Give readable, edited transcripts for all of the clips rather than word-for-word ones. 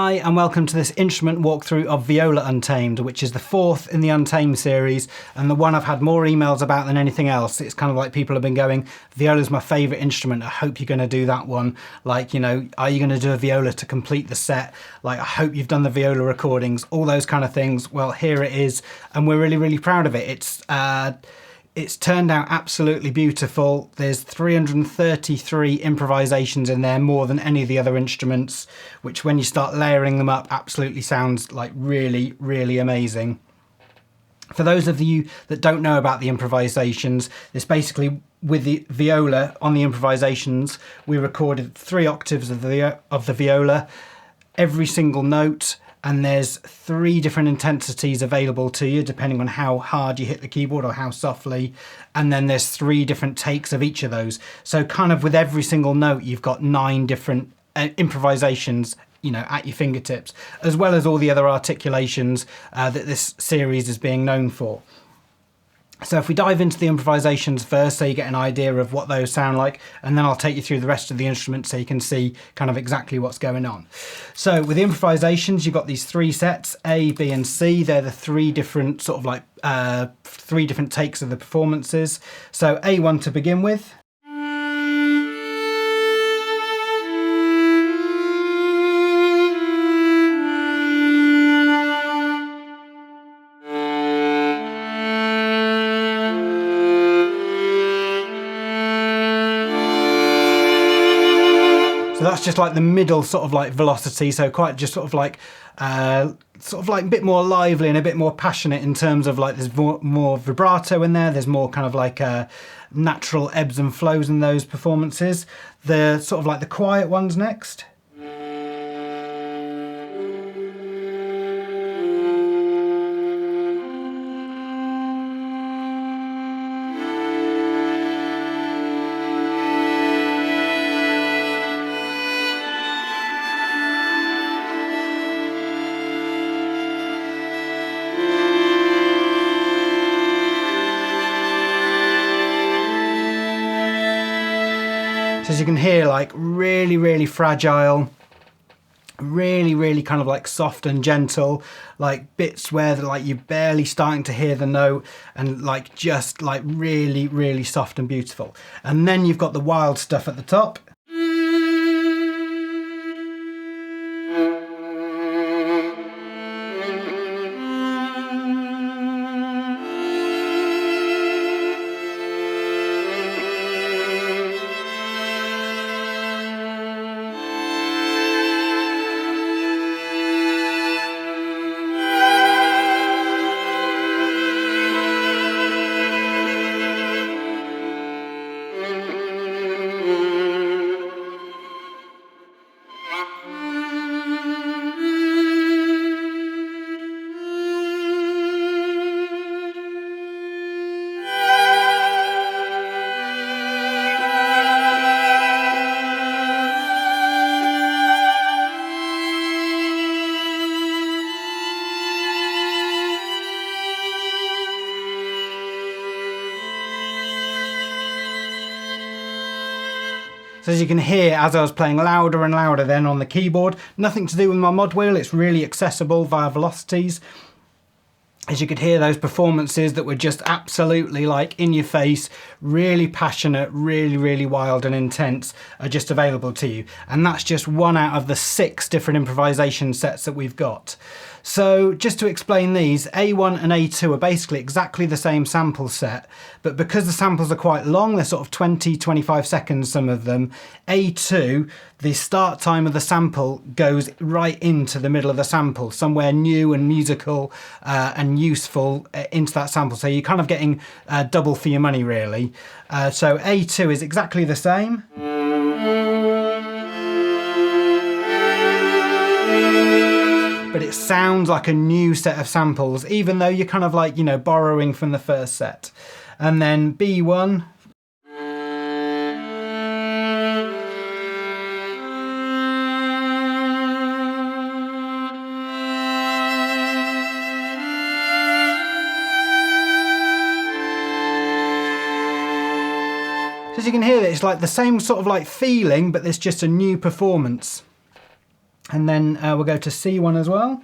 Hi and welcome to this instrument walkthrough of Viola Untamed, which is the fourth in the Untamed series and the one I've had more emails about than anything else. It's kind of like people have been going, Viola's my favourite instrument, I hope you're going to do that one. Like, you know, are you going to do a viola to complete the set? Like, I hope you've done the viola recordings, all those kind of things. Well, here it is, and we're really proud of it. It's turned out absolutely beautiful. There's 333 improvisations in there, more than any of the other instruments, which when you start layering them up absolutely sounds like really amazing. For those of you that don't know about the improvisations, it's basically with the viola on the improvisations, we recorded 3 octaves of the viola, every single note, and there's 3 different intensities available to you depending on how hard you hit the keyboard or how softly, and then there's 3 different takes of each of those. So kind of with every single note you've got 9 different improvisations, you know, at your fingertips, as well as all the other articulations that this series is being known for. So if we dive into the improvisations first, so you get an idea of what those sound like, and then I'll take you through the rest of the instrument so you can see kind of exactly what's going on. So with the improvisations, you've got these 3 sets, A, B and C. They're the 3 different sort of like 3 different takes of the performances. So A1 to begin with. So that's just like the middle sort of like velocity, so quite just sort of like a bit more lively and a bit more passionate in terms of like there's more vibrato in there, there's more kind of like natural ebbs and flows in those performances. The sort of like the quiet ones next. So as you can hear, like really fragile, really kind of like soft and gentle, like bits where like you're barely starting to hear the note, and like just like really soft and beautiful. And then you've got the wild stuff at the top. So as you can hear, as I was playing louder and louder then on the keyboard, nothing to do with my mod wheel, it's really accessible via velocities. As you could hear, those performances that were just absolutely like in your face, really passionate, really wild and intense are just available to you. And that's just one out of the 6 different improvisation sets that we've got. So just to explain these, A1 and A2 are basically exactly the same sample set, but because the samples are quite long, they're sort of 20-25 seconds, some of them, A2, the start time of the sample goes right into the middle of the sample, somewhere new and musical and useful into that sample. So you're kind of getting double for your money, really. So A2 is exactly the same. But it sounds like a new set of samples, even though you're kind of like, you know, borrowing from the first set. And then B1. So as you can hear, it's like the same sort of like feeling, but there's just a new performance. And then we'll go to C1 as well.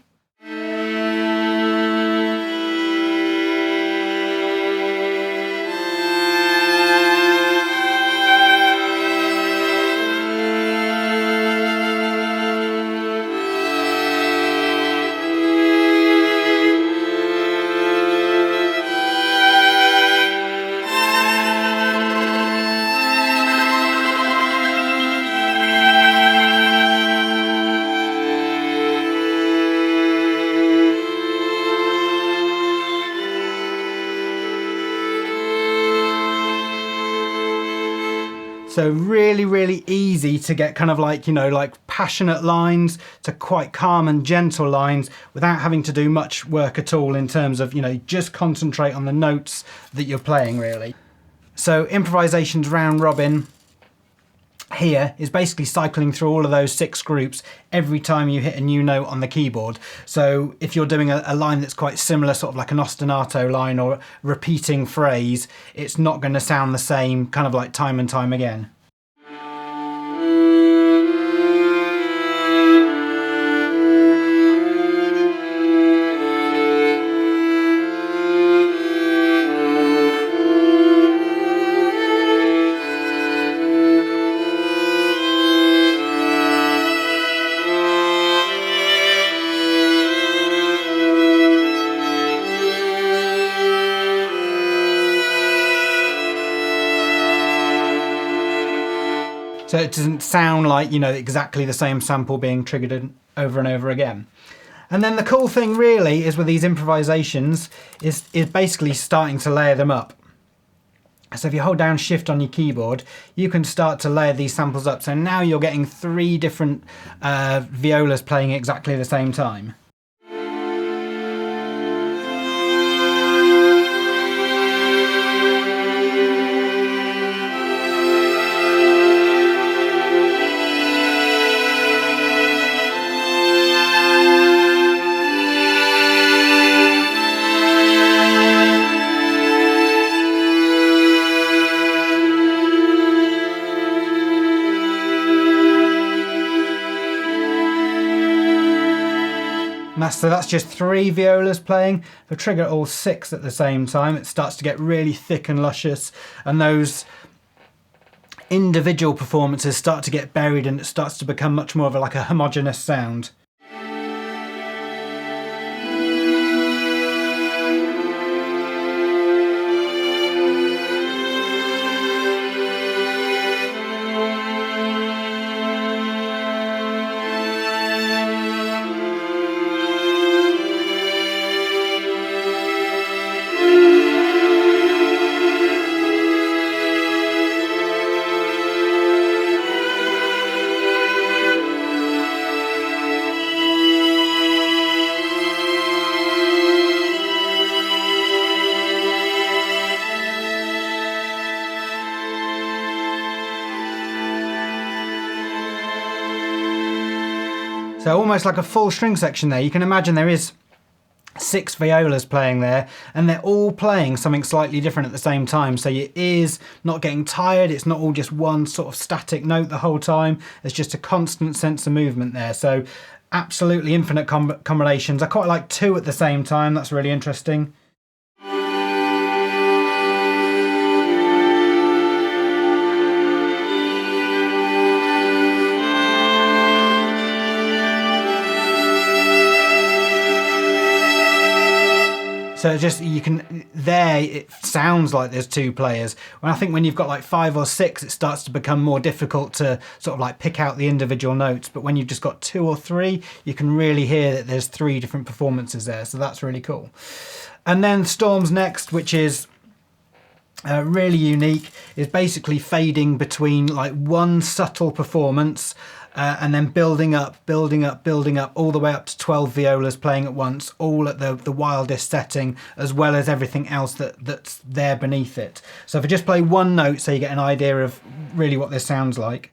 So really, really easy to get kind of like, you know, like passionate lines to quite calm and gentle lines without having to do much work at all in terms of, you know, just concentrate on the notes that you're playing really. So Improvisations round robin here is basically cycling through all of those 6 groups every time you hit a new note on the keyboard. So if you're doing a line that's quite similar, sort of like an ostinato line or repeating phrase, it's not going to sound the same kind of like time and time again. So it doesn't sound like, you know, exactly the same sample being triggered over and over again. And then the cool thing really is with these improvisations is basically starting to layer them up. So if you hold down Shift on your keyboard, you can start to layer these samples up. So now you're getting 3 different violas playing exactly the same time. So that's just 3 violas playing. If I trigger all 6 at the same time, it starts to get really thick and luscious, and those individual performances start to get buried and it starts to become much more of like a homogeneous sound. So almost like a full string section there. You can imagine there is 6 violas playing there, and they're all playing something slightly different at the same time. So your ear's not getting tired. It's not all just one sort of static note the whole time. There's just a constant sense of movement there. So absolutely infinite combinations. I quite like 2 at the same time. That's really interesting. So just, you can, there it sounds like there's 2 players. When I think when you've got like 5 or 6, it starts to become more difficult to sort of like pick out the individual notes. But when you've just got 2 or 3, you can really hear that there's 3 different performances there. So that's really cool. And then Storm's next, which is really unique, is basically fading between like one subtle performance and then building up all the way up to 12 violas playing at once, all at the wildest setting, as well as everything else that's there beneath it. So if I just play one note so you get an idea of really what this sounds like.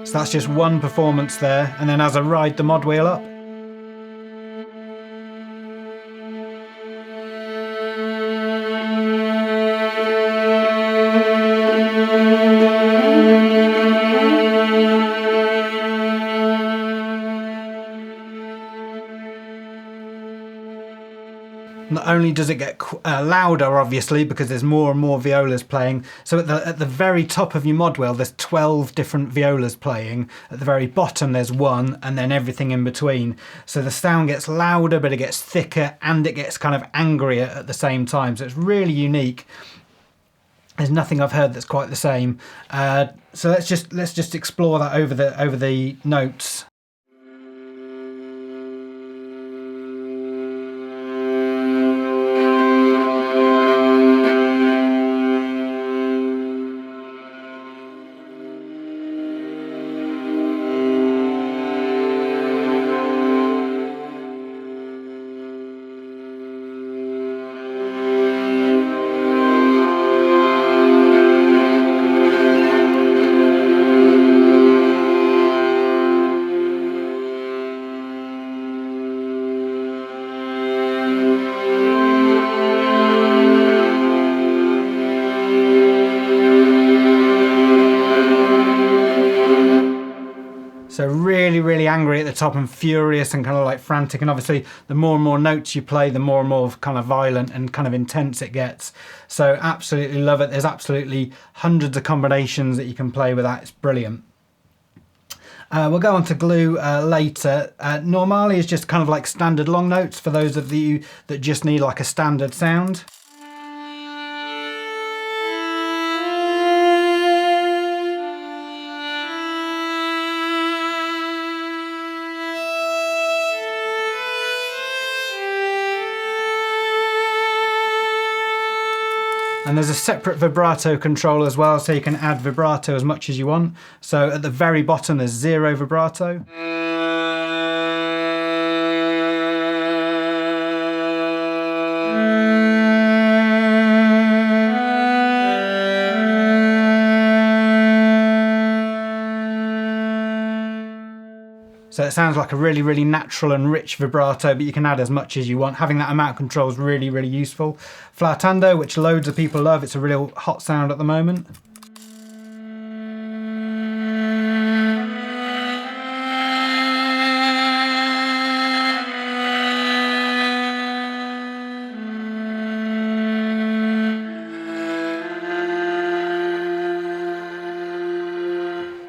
So that's just one performance there, and then as I ride the mod wheel up, Not only does it get louder, obviously, because there's more and more violas playing. So at the very top of your mod wheel, there's 12 different violas playing. At the very bottom, there's one, and then everything in between. So the sound gets louder, but it gets thicker, and it gets kind of angrier at the same time. So it's really unique. There's nothing I've heard that's quite the same. So let's just explore that over the notes. So really, really angry at the top and furious and kind of like frantic. And obviously the more and more notes you play, the more and more kind of violent and kind of intense it gets. So absolutely love it. There's absolutely hundreds of combinations that you can play with that. It's brilliant. We'll go on to glue later. Normale is just kind of like standard long notes for those of you that just need like a standard sound. And there's a separate vibrato control as well, so you can add vibrato as much as you want. So at the very bottom, there's 0 vibrato. So it sounds like a really, really natural and rich vibrato, but you can add as much as you want. Having that amount of control is really, really useful. Flautando, which loads of people love, it's a real hot sound at the moment.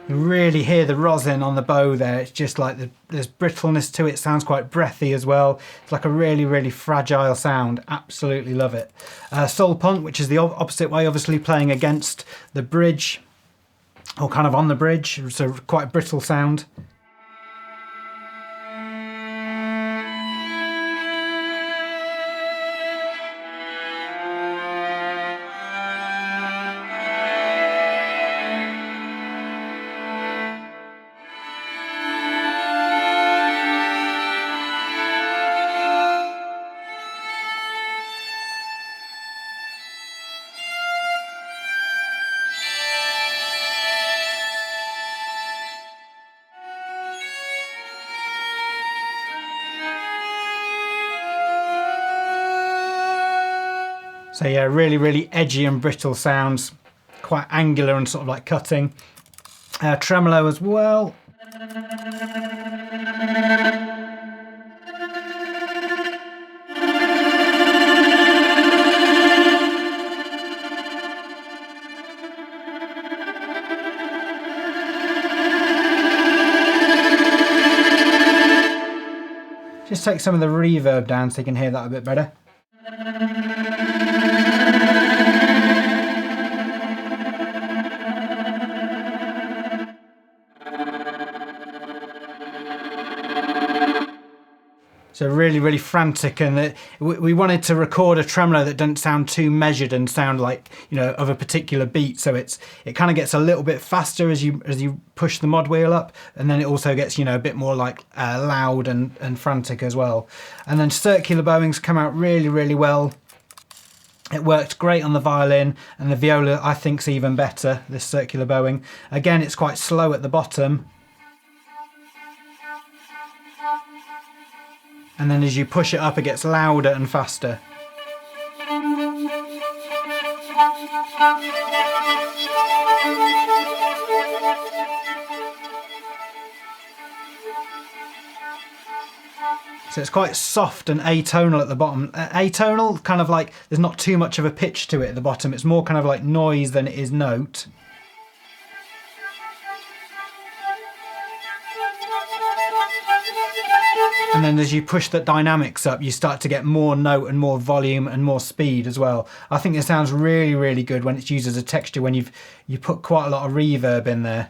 You really hear the rosin on the bow there. It's just like there's brittleness to it. It sounds quite breathy as well. It's like a really, really fragile sound. Absolutely love it. Sul Pont, which is the opposite way, obviously playing against the bridge or kind of on the bridge. So quite a brittle sound. So yeah, really, really edgy and brittle sounds, quite angular and sort of like cutting. Tremolo as well. Just take some of the reverb down so you can hear that a bit better. So really, really frantic, and we wanted to record a tremolo that doesn't sound too measured and sound like, you know, of a particular beat. So it kind of gets a little bit faster as you push the mod wheel up, and then it also gets, you know, a bit more like loud and frantic as well. And then circular bowings come out really, really well. It worked great on the violin, and the viola I think's even better, this circular bowing. Again, it's quite slow at the bottom. And then as you push it up, it gets louder and faster. So it's quite soft and atonal at the bottom. Atonal, kind of like there's not too much of a pitch to it at the bottom. It's more kind of like noise than it is note. And then as you push the dynamics up, you start to get more note and more volume and more speed as well. I think it sounds really, really good when it's used as a texture, when you put quite a lot of reverb in there.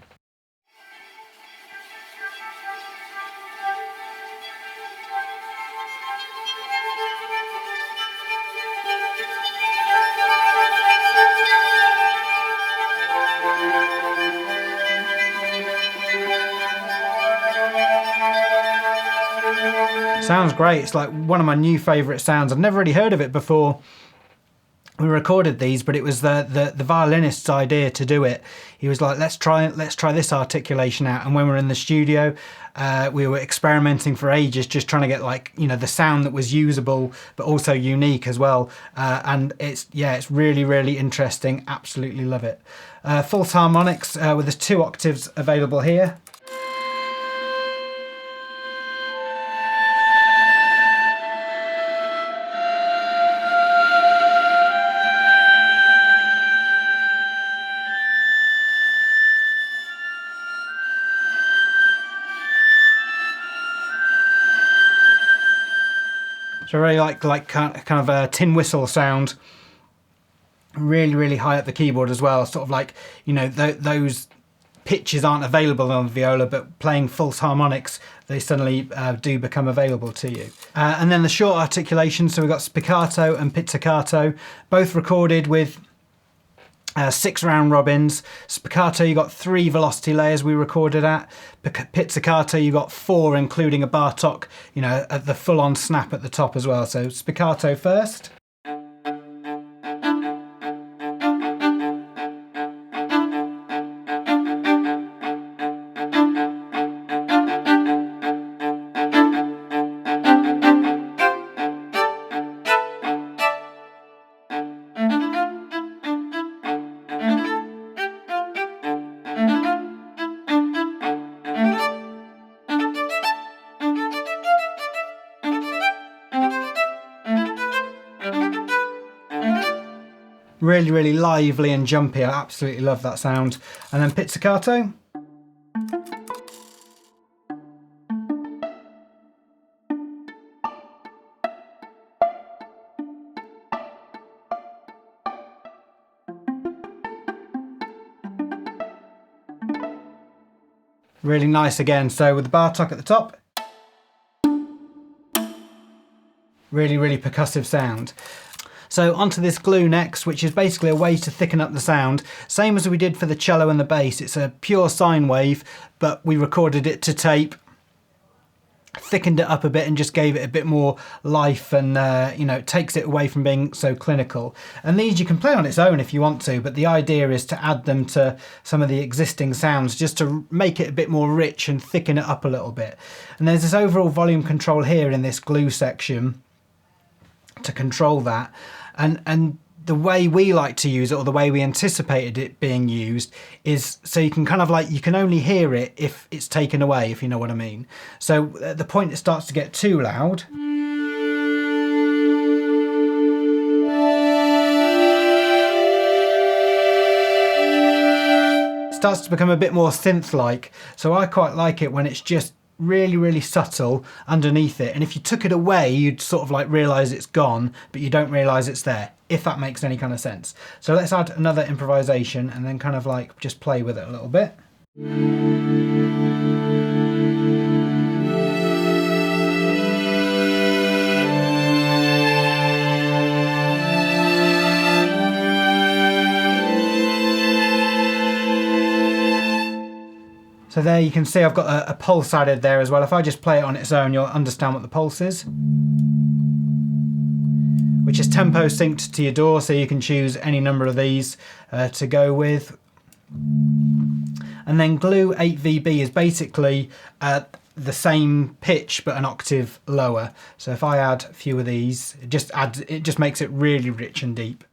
Sounds great. It's like one of my new favourite sounds. I've never really heard of it before we recorded these, but it was the violinist's idea to do it. He was like, let's try this articulation out. And when we were in the studio, we were experimenting for ages, just trying to get, like, you know, the sound that was usable but also unique as well. And it's really, really interesting. Absolutely love it. False harmonics with the 2 octaves available here. So really like kind of a tin whistle sound, really, really high up the keyboard as well. Sort of like, you know, those pitches aren't available on the viola, but playing false harmonics, they suddenly do become available to you. And then the short articulations, so we've got Spiccato and Pizzicato, both recorded with 6 round robins. Spiccato, you got 3 velocity layers we recorded at. Pizzicato, you got 4, including a Bartok, you know, at the full-on snap at the top as well. So Spiccato first. Really, really lively and jumpy. I absolutely love that sound. And then Pizzicato. Really nice again. So with the Bartok at the top. Really, really percussive sound. So onto this glue next, which is basically a way to thicken up the sound. Same as we did for the cello and the bass. It's a pure sine wave, but we recorded it to tape, thickened it up a bit and just gave it a bit more life, and you know, it takes it away from being so clinical. And these you can play on its own if you want to, but the idea is to add them to some of the existing sounds just to make it a bit more rich and thicken it up a little bit. And there's this overall volume control here in this glue section to control that, and the way we like to use it, or the way we anticipated it being used, is so you can kind of like, you can only hear it if it's taken away, if you know what I mean. So at the point it starts to get too loud, it starts to become a bit more synth-like. So I quite like it when it's just really, really subtle underneath it, and if you took it away you'd sort of like realise it's gone, but you don't realise it's there, if that makes any kind of sense. So let's add another improvisation and then kind of like just play with it a little bit. So there you can see I've got a pulse added there as well. If I just play it on its own, you'll understand what the pulse is, which is tempo synced to your DAW, so you can choose any number of these to go with. And then glue 8VB is basically the same pitch but an octave lower. So if I add a few of these, it just makes it really rich and deep.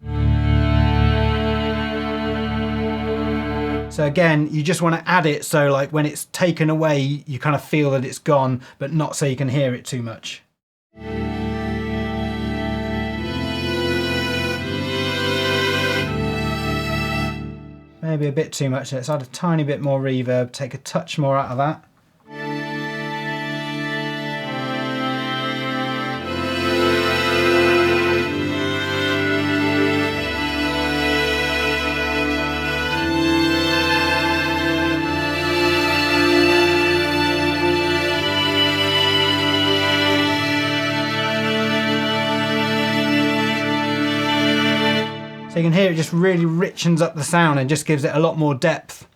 So again, you just want to add it so like when it's taken away, you kind of feel that it's gone, but not so you can hear it too much. Maybe a bit too much. Let's add a tiny bit more reverb, take a touch more out of that. So you can hear it just really richens up the sound and just gives it a lot more depth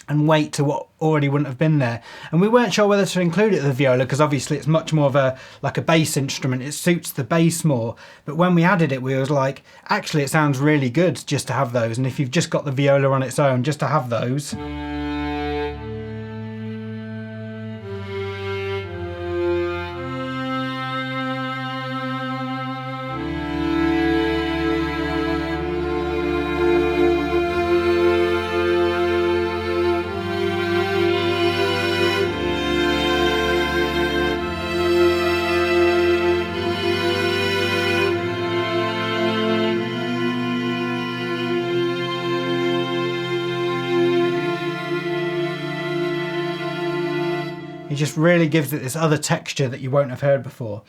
and weight to what already wouldn't have been there. And we weren't sure whether to include it with the viola because obviously it's much more of a like a bass instrument. It suits the bass more. But when we added it, we was like, actually it sounds really good just to have those. And if you've just got the viola on its own, just to have those. It just really gives it this other texture that you won't have heard before.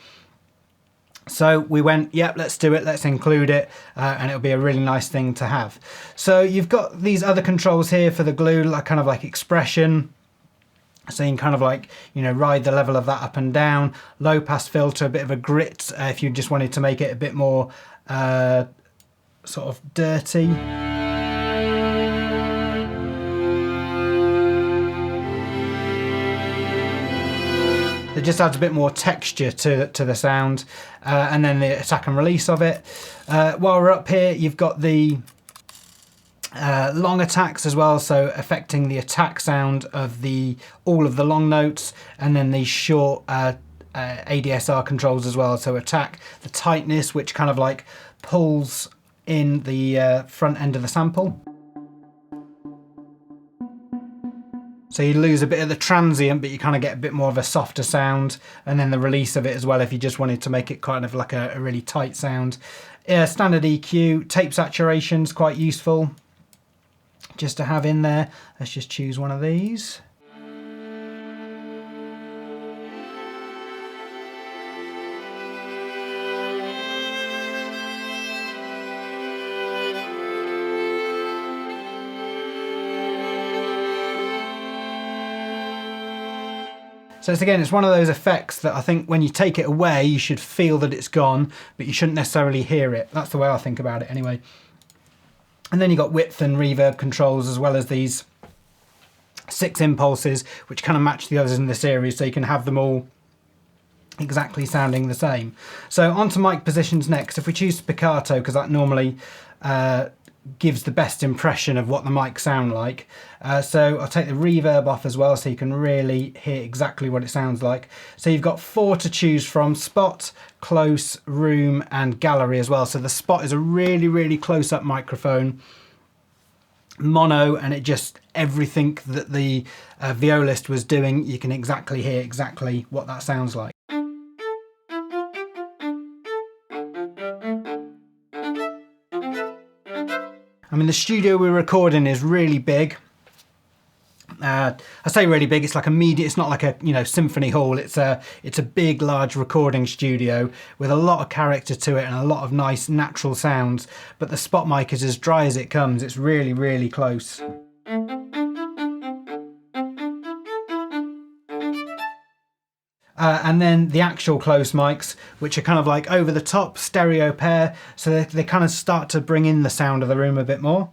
So we went, yep, let's do it, let's include it, and it'll be a really nice thing to have. So you've got these other controls here for the glue, like kind of like expression. So you can kind of like, you know, ride the level of that up and down. Low pass filter, a bit of a grit if you just wanted to make it a bit more sort of dirty. It just adds a bit more texture to the sound, and then the attack and release of it. While we're up here, you've got the long attacks as well, so affecting the attack sound of all of the long notes, and then these short ADSR controls as well. So attack, the tightness, which kind of like pulls in the front end of the sample. So you lose a bit of the transient, but you kind of get a bit more of a softer sound, and then the release of it as well if you just wanted to make it kind of like a really tight sound. Standard EQ, tape saturation's quite useful just to have in there. Let's just choose one of these. So it's one of those effects that I think when you take it away, you should feel that it's gone, but you shouldn't necessarily hear it. That's the way I think about it anyway. And then you've got width and reverb controls, as well as these 6 impulses, which kind of match the others in the series, so you can have them all exactly sounding the same. So onto mic positions next. If we choose Spiccato, because that normally gives the best impression of what the mic sound like. So I'll take the reverb off as well so you can really hear exactly what it sounds like. So you've got 4 to choose from: spot, close, room and gallery as well. So the spot is a really, really close up microphone, mono, and it just, everything that the violist was doing, you can hear exactly what that sounds like. I mean, the studio we're recording is really big. I say really big, it's like it's not like a, you know, symphony hall. It's a big, large recording studio with a lot of character to it and a lot of nice natural sounds. But the spot mic is as dry as it comes. It's really, really close. And then the actual close mics, which are kind of like over the top stereo pair, so they kind of start to bring in the sound of the room a bit more.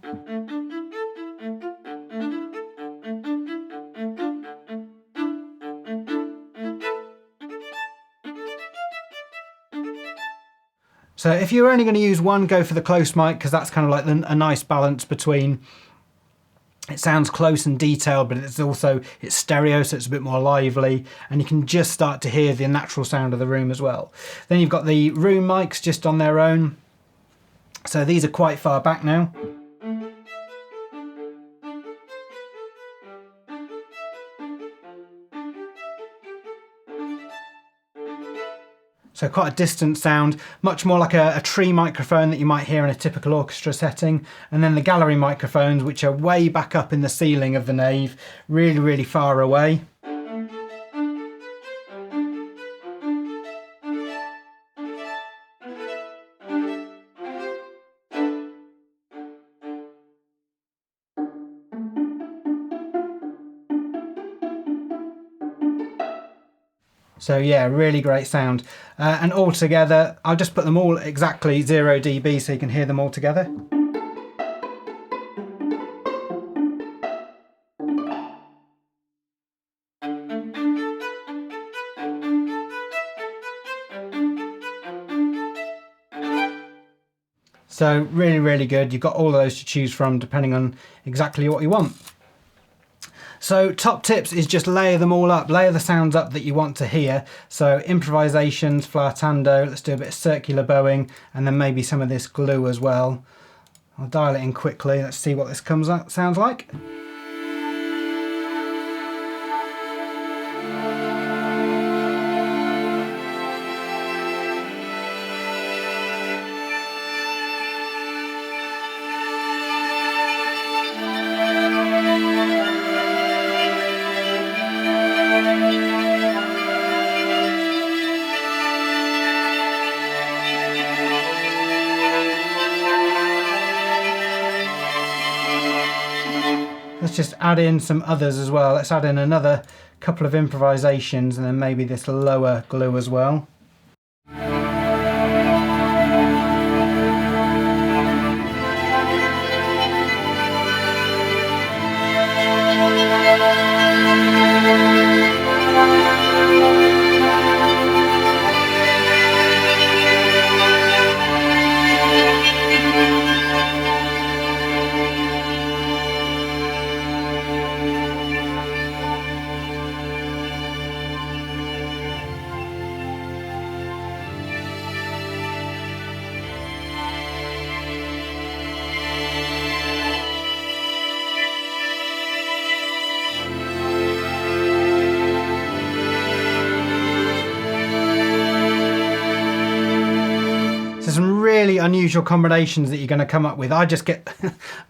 So if you're only going to use one, go for the close mic, because that's kind of like a nice balance between, it sounds close and detailed, but it's stereo, so it's a bit more lively, and you can just start to hear the natural sound of the room as well. Then you've got the room mics just on their own. So these are quite far back now. So quite a distant sound, much more like a tree microphone that you might hear in a typical orchestra setting. And then the gallery microphones, which are way back up in the ceiling of the nave, really, really far away. So yeah, really great sound. And all together, I'll just put them all exactly 0 dB so you can hear them all together. So really, really good. You've got all of those to choose from depending on exactly what you want. So top tips is just layer them all up, layer the sounds up that you want to hear. So improvisations, Flautando, let's do a bit of circular bowing, and then maybe some of this glue as well. I'll dial it in quickly, let's see what this sounds like. Let's just add in some others as well. Let's add in another couple of improvisations and then maybe this lower glue as well. Some really unusual combinations that you're going to come up with. I just get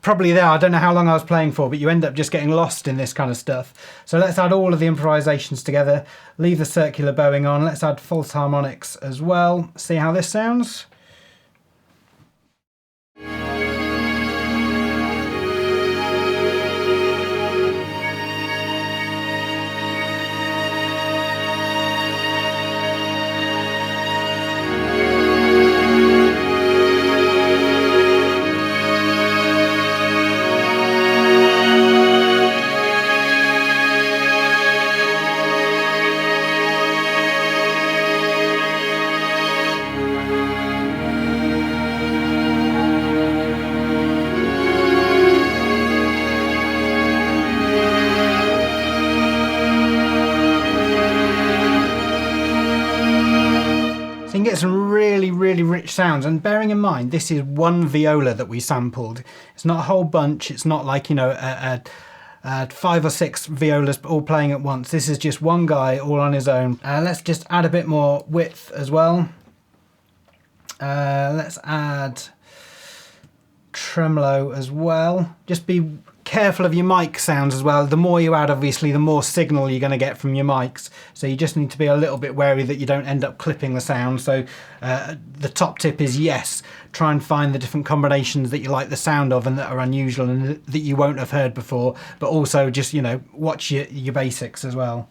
probably there, I don't know how long I was playing for, but you end up just getting lost in this kind of stuff. So let's add all of the improvisations together, leave the circular bowing on, let's add false harmonics as well, see how this sounds. So you can get some really, really rich sounds, and bearing in mind this is one viola that we sampled. It's not a whole bunch, it's not like, you know, 5 or 6 violas all playing at once. This is just one guy all on his own. Let's just add a bit more width as well. Let's add tremolo as well. Just be careful of your mic sounds as well. The more you add, obviously, the more signal you're going to get from your mics. So you just need to be a little bit wary that you don't end up clipping the sound. So the top tip is, yes, try and find the different combinations that you like the sound of and that are unusual and that you won't have heard before. But also just, you know, watch your basics as well.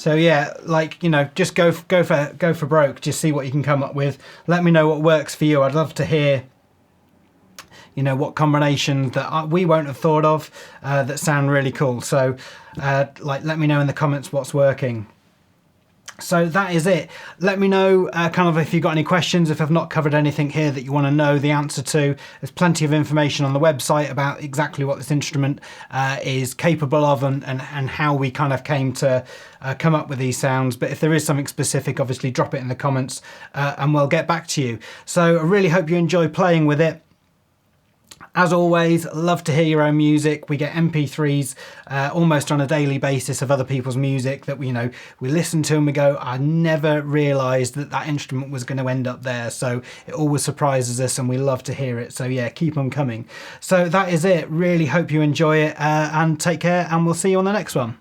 So yeah, like, you know, just go for broke. Just see what you can come up with. Let me know what works for you. I'd love to hear, you know, what combinations that we won't have thought of that sound really cool. So like, let me know in the comments what's working. So that is it. Let me know kind of if you've got any questions, if I've not covered anything here that you want to know the answer to. There's plenty of information on the website about exactly what this instrument is capable of and how we kind of came to come up with these sounds. But if there is something specific, obviously drop it in the comments and we'll get back to you. So I really hope you enjoy playing with it. As always, love to hear your own music. We get MP3s almost on a daily basis of other people's music that we listen to and we go, I never realised that that instrument was going to end up there. So it always surprises us and we love to hear it. So yeah, keep them coming. So that is it. Really hope you enjoy it and take care, and we'll see you on the next one.